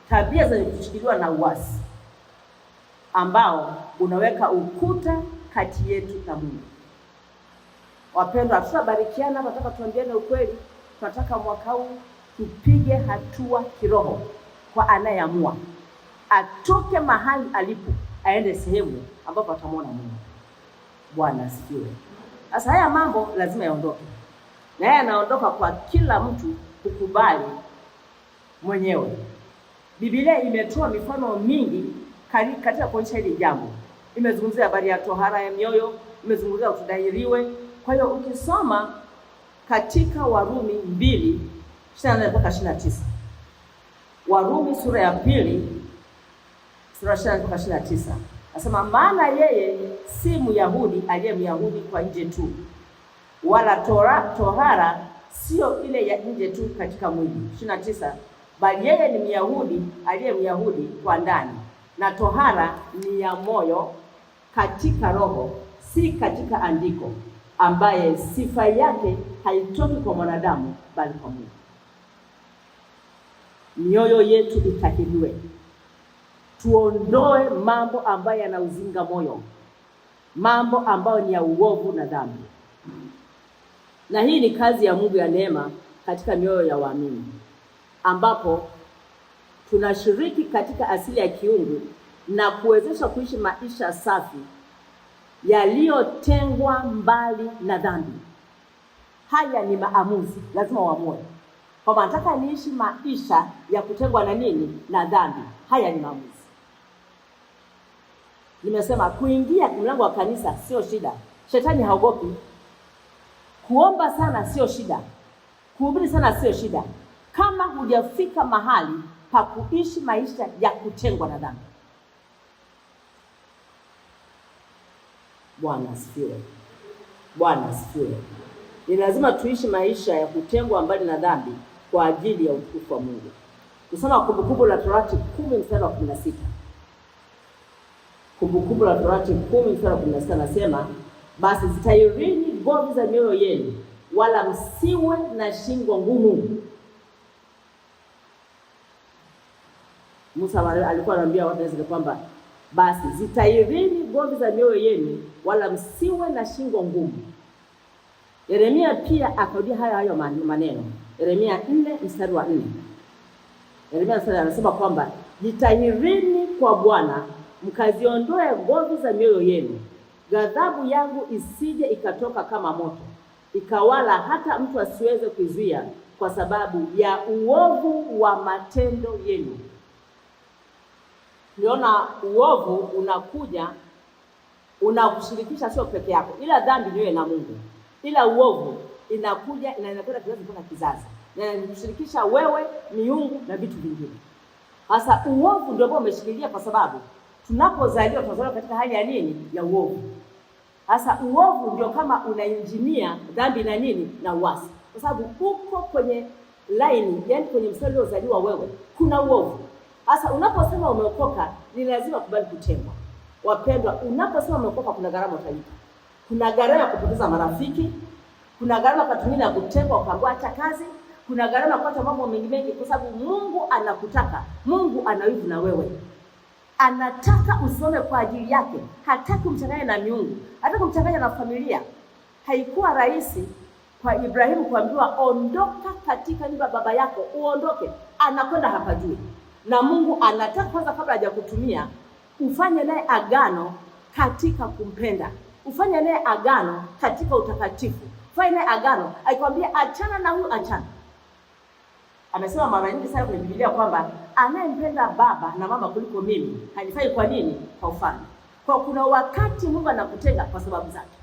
tabia zenye kushikiliwa na uasi ambao unaweka ukuta kati yetu na Mungu. Wapendwa, tutabarikiana, tunataka tuambiane ukweli. Tunataka mwaka huu tupige hatua kiroho kwa anayeamua. Atoke mahali alipo, aende sehemu ambapo atamwona Mungu. Bwana asifiwe. Sasa haya mambo lazima yaondoke. Na haya yanaondoka kwa kila mtu kukubali mwenyewe. Biblia imetoa mifano mingi katika kuonyesha hili jambo. Imezungumzia habari ya tohara ya mioyo, imezungumzia utudahiriwe. Kwa hiyo ukisoma katika Warumi 2:24-29. Warumi sura ya 2 sura 24-29. Nasema maana yeye si Myahudi aliye Myahudi kwa nje tu, wala tohara sio ile ya nje tu katika mwili. 29. Bali yeye ni Myahudi aliye Myahudi kwa ndani, na tohara ni ya moyo katika roho, si katika andiko, ambaye sifa yake haitoki kwa mwanadamu bali kwa Mungu. Mioyo yetu itahiriwe. Tuondoe mambo ambayo yanauzinga moyo, mambo ambayo ni ya uovu na dhambi. Na hii ni kazi ya Mungu ya neema katika mioyo ya waamini, ambapo tunashiriki katika asili ya kiungu na kuwezesha kuishi maisha safi yaliyotengwa mbali na dhambi. Haya ni maamuzi, lazima uamue kwamba nataka niishi maisha ya kutengwa na nini? Na dhambi. Haya ni maamuzi. Nimesema kuingia mlango wa kanisa sio shida. Shetani haogopi. Kuomba sana sio shida. Kuhubiri sana sio shida, kama hujafika mahali pa kuishi maisha ya kutengwa na dhambi. Bwana asifiwe. Bwana asifiwe. Ni lazima tuishi maisha ya kutengwa mbali na dhambi kwa ajili ya utukufu wa Mungu. Kusoma Kumbukumbu la Torati 10:16. Kumbukumbu la Torati 10:16 nasema, basi zitahirini ngozi za mioyo yenu, wala msiwe na shingo ngumu. Musa alikuwa anaambia watu wake kwamba basi zitahirini ngozi za mioyo yenu, wala msiwe na shingo ngumu. Yeremia pia akarudia hayo maneno. Yeremia 4:4. Yeremia anasema kwamba jitahirini kwa Bwana, mkaziondoe ngozi za mioyo yenu, ghadhabu yangu isije ikatoka kama moto, ikawala hata mtu asiweze kuizuia, kwa sababu ya uovu wa matendo yenu. Niona uovu unakuja, unakushirikisha sio peke yako, ila dhambi niwe na Mungu. Ila uovu inakuja na inakwenda kizazi mpaka kizazi, na inakushirikisha wewe, miungu na vitu vingine. Sasa uovu ndio ambao umeshikilia, kwa sababu tunapozaliwa tunazaliwa katika hali ya nini? Ya uovu. Sasa uovu ndio kama unainjinia dhambi na nini? Na uasi. Kwa sababu uko kwenye line, yani kwenye mstari uliozaliwa wewe, kuna uovu. Sasa unaposema umeokoka, ni lazima kubali kutengwa. Wapendwa, unaposema umeokoka, kuna gharama utalipa. Kuna gharama ya kupoteza marafiki, kuna gharama kwa tumini ya kutengwa ukaanza kazi, kuna gharama kwa mambo mengi, kwa sababu Mungu anakutaka. Mungu ana wivu na wewe. Anataka usome kwa ajili yake. Hataki umchanganye na miungu, hataki umchanganye na familia. Haikuwa rahisi kwa Ibrahimu kuambiwa ondoka katika nyumba baba yako, uondoke. Anakwenda hapajui. Na Mungu anataka kwanza, kabla hajakutumia, ufanye naye agano katika kumpenda. Ufanye naye agano katika utakatifu. Ufanye naye agano, aikwambia achana na huyu, achana. Amesema mara nyingi sana kwenye Biblia kwamba anayempenda baba na mama kuliko mimi hanifai. Kwa nini? Kwa ufani. Kwa kuna wakati Mungu anakutenga kwa sababu zake.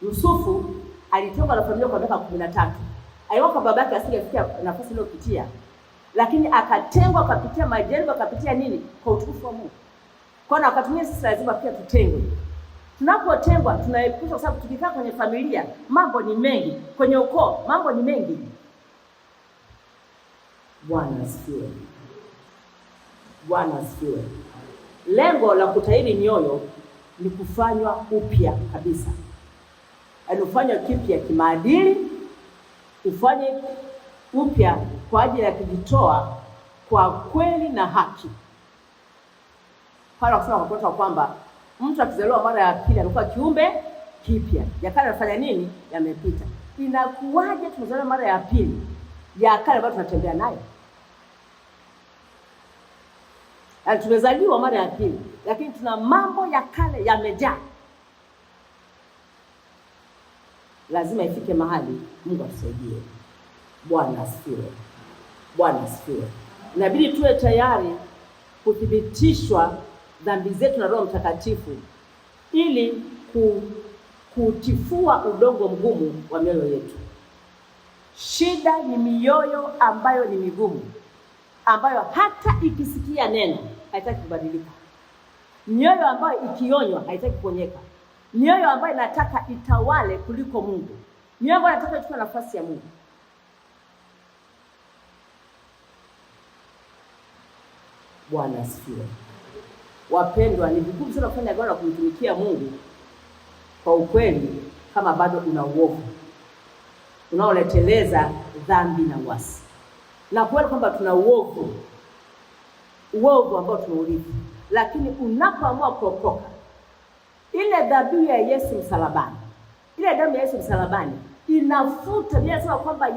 Yusufu alitengwa na familia kwa miaka 13. Aiwaka babake asingefikia nafasi iliyopitia, lakini akatengwa, akapitia majaribu, akapitia nini? Kwa utukufu wa Mungu. Kwa na wakati mwingine sisi lazima pia tutengwe. Tunapotengwa tunaepusha, kwa sababu tukikaa kwenye familia mambo ni mengi, kwenye ukoo mambo ni mengi. Bwana asifiwe. Bwana asifiwe. Lengo la kutahiri mioyo ni kufanywa upya kabisa. Ufanye kipya kimaadili, ufanye upya kwa ajili ya kujitoa kwa kweli na haki. Paulo akasema kwa kwamba mtu akizaliwa mara ya pili anakuwa kiumbe kipya. Ya kale anafanya nini? Yamepita. Inakuwaje tumezaliwa mara ya pili? Ya kale bado tunatembea nayo. Yaani tumezaliwa mara ya pili, lakini tuna mambo ya kale yamejaa. Lazima ifike mahali Mungu atusaidie. Bwana asifiwe. Bwana asifiwe. Inabidi tuwe tayari kuthibitishwa dhambi zetu na Roho Mtakatifu ili kutifua udongo mgumu wa mioyo yetu. Shida ni mioyo ambayo ni migumu, ambayo hata ikisikia neno haitaki kubadilika. Mioyo ambayo ikionywa haitaki kuponyeka. Mioyo ambayo inataka itawale kuliko Mungu. Mioyo ambayo inataka ichukue nafasi ya Mungu. Bwana asifiwe. Wapendwa, ni vigumu sana kufanya agano la kumtumikia Mungu kwa ukweli kama bado una uovu unaoleteleza dhambi na uasi. Na kweli kwamba tuna uovu ambao tumeurithi, lakini unapoamua kuokoka, ile dhabihu ya Yesu msalabani, ile damu ya Yesu msalabani inafuta. Biblia inasema kwamba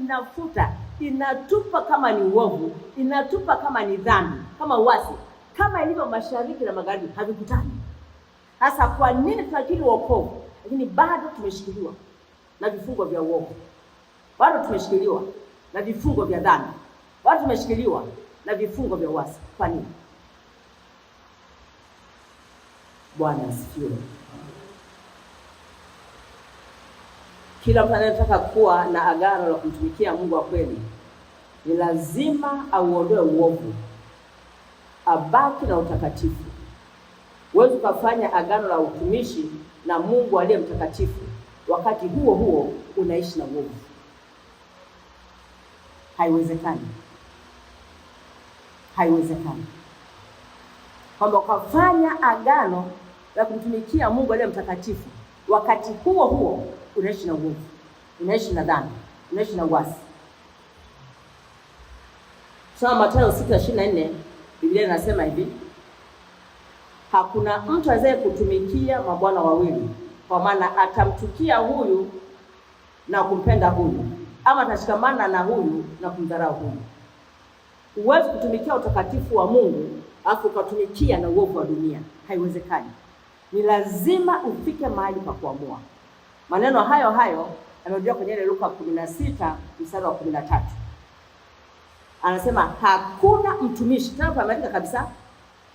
inafuta, inatupa kama ni uovu, inatupa kama ni dhambi, kama uasi, kama ilivyo mashariki na magharibi havikutani. Sasa kwa nini tunakiri wokovu lakini bado tumeshikiliwa na vifungo vya uovu? Bado tumeshikiliwa na vifungo vya dhambi. Bado tumeshikiliwa na vifungo vya uasi. Kwa nini? Bwana asifiwe. Kila mtu anayetaka kuwa na agano la kumtumikia Mungu wa kweli ni lazima auondoe uovu, abaki na utakatifu. Huwezi ukafanya agano la utumishi na Mungu aliye mtakatifu wakati huo huo unaishi na uovu. Haiwezekani. Haiwezekani kwamba ukafanya agano la kumtumikia Mungu aliye mtakatifu wakati huo huo unaishi na uovu, unaishi na dhambi, unaishi na uasi. Soma Mathayo 6:24, Biblia inasema hivi: hakuna mtu awezaye kutumikia mabwana wawili, kwa maana atamchukia huyu na kumpenda huyu, ama atashikamana na huyu na kumdharau huyu. Huwezi kutumikia utakatifu wa Mungu afu ukatumikia na uovu wa dunia. Haiwezekani. Ni lazima ufike mahali pa kuamua. Maneno hayo yamerudiwa kwenye ile Luka 16:13. Anasema hakuna mtumishi, tena pameandika kabisa,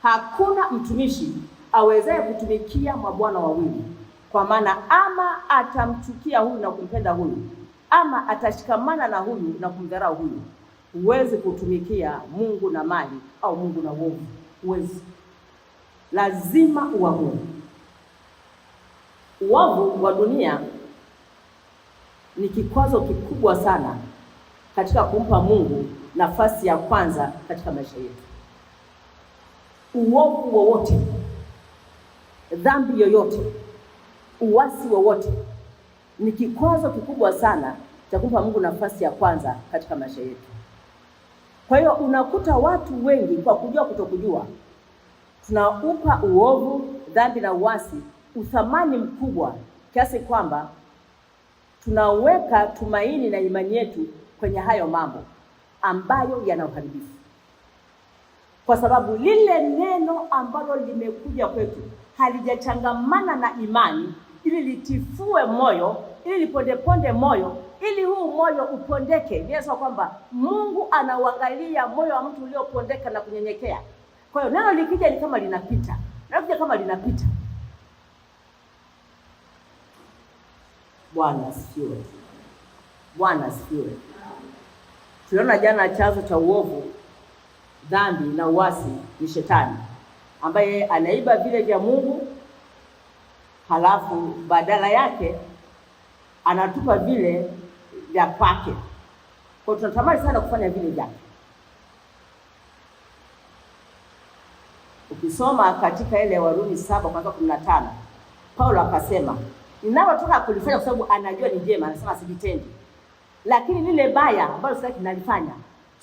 hakuna mtumishi awezaye kutumikia mabwana wawili, kwa maana ama atamchukia huyu na kumpenda huyu, ama atashikamana na huyu na kumdharau huyu. Huwezi kutumikia Mungu na mali au Mungu na uovu. Huwezi. Lazima uamue. Uovu wa dunia ni kikwazo kikubwa sana katika kumpa Mungu nafasi ya kwanza katika maisha yetu. Uovu wowote, dhambi yoyote, uasi wowote ni kikwazo kikubwa sana cha kumpa Mungu nafasi ya kwanza katika maisha yetu. Kwa hiyo unakuta watu wengi kwa kujua kutokujua tunaupa uovu, dhambi na uasi uthamani mkubwa kiasi kwamba tunaweka tumaini na imani yetu kwenye hayo mambo ambayo yana uharibifu. Kwa sababu lile neno ambalo limekuja kwetu halijachangamana na imani ili litifue moyo, ili lipondeponde moyo, ili huu moyo upondeke. Inasema kwamba Mungu anauangalia moyo wa mtu uliopondeka na kunyenyekea. Kwa hiyo neno likija ni kama linapita. Linapita kama linapita. Bwana asifiwe. Bwana asifiwe. Tuliona jana chanzo cha uovu, dhambi na uasi ni Shetani, ambaye anaiba vile vya Mungu, halafu badala yake anatupa vile vya kwake. Kwa tunatamani sana kufanya vile vyake. Ukisoma katika ile Warumi 7:15, Paulo akasema, ninalotaka kulifanya kwa sababu anajua ni jema, anasema sijitendi. Lakini lile baya ambalo sasa ninalifanya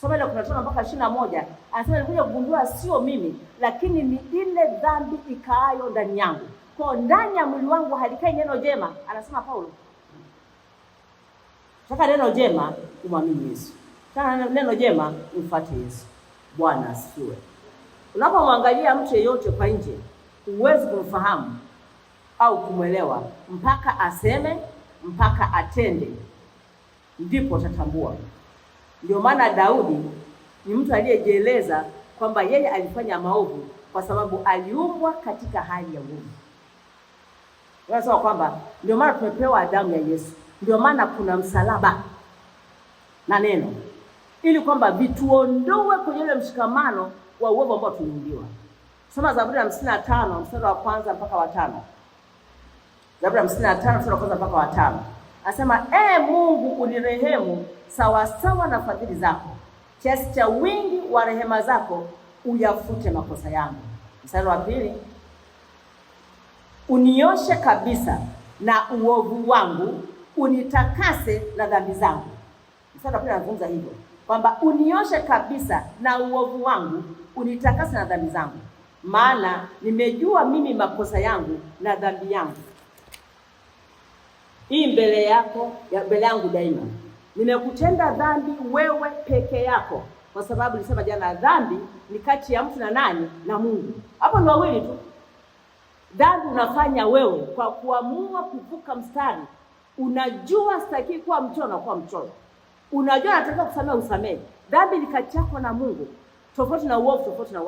Soma ile 15 mpaka 21, anasema nilikuja kugundua sio mimi, lakini ni ile dhambi ikaayo ndani yangu. Kwa ndani ya mwili wangu halikai neno jema, anasema Paulo. Sasa neno jema kumwamini Yesu. Sasa neno jema umfuate Yesu. Bwana asifiwe. Unapomwangalia mtu yeyote kwa nje, huwezi kumfahamu au kumwelewa mpaka aseme, mpaka atende, ndipo utatambua. Ndio maana Daudi ni mtu aliyejieleza kwamba yeye alifanya maovu kwa sababu aliumbwa katika hali ya uovu. Unasema kwamba ndio maana tumepewa damu ya Yesu. Ndio maana kuna msalaba na neno, ili kwamba vituondoe kwenye ile mshikamano wa uovu ambao tuliumbiwa. Soma Zaburi ya 55 mstari wa kwanza mpaka wa 5. Zaburi ya 55 mstari wa kwanza mpaka wa 5. Anasema, Mungu unirehemu sawa sawa na fadhili zako, kiasi cha wingi wa rehema zako uyafute makosa yangu. Mstari wa 2, unioshe kabisa na uovu wangu, unitakase na dhambi zangu. Mstari wa 2 anazungumza hivyo kwamba unioshe kabisa na uovu wangu, unitakase na dhambi zangu, maana nimejua mimi makosa yangu na dhambi yangu hii mbele yangu daima. Nimekutenda dhambi wewe peke yako, kwa sababu nilisema jana, dhambi ni kati ya mtu na nani? Na Mungu. Hapo ni wawili tu. Dhambi unafanya wewe kwa kuamua kuvuka mstari. Unajua sitaki kuwa mchoyo na kuwa mchoyo. Unajua nataka kusamehe, usamehe. Dhambi ni kati yako na Mungu, tofauti na uovu, tofauti na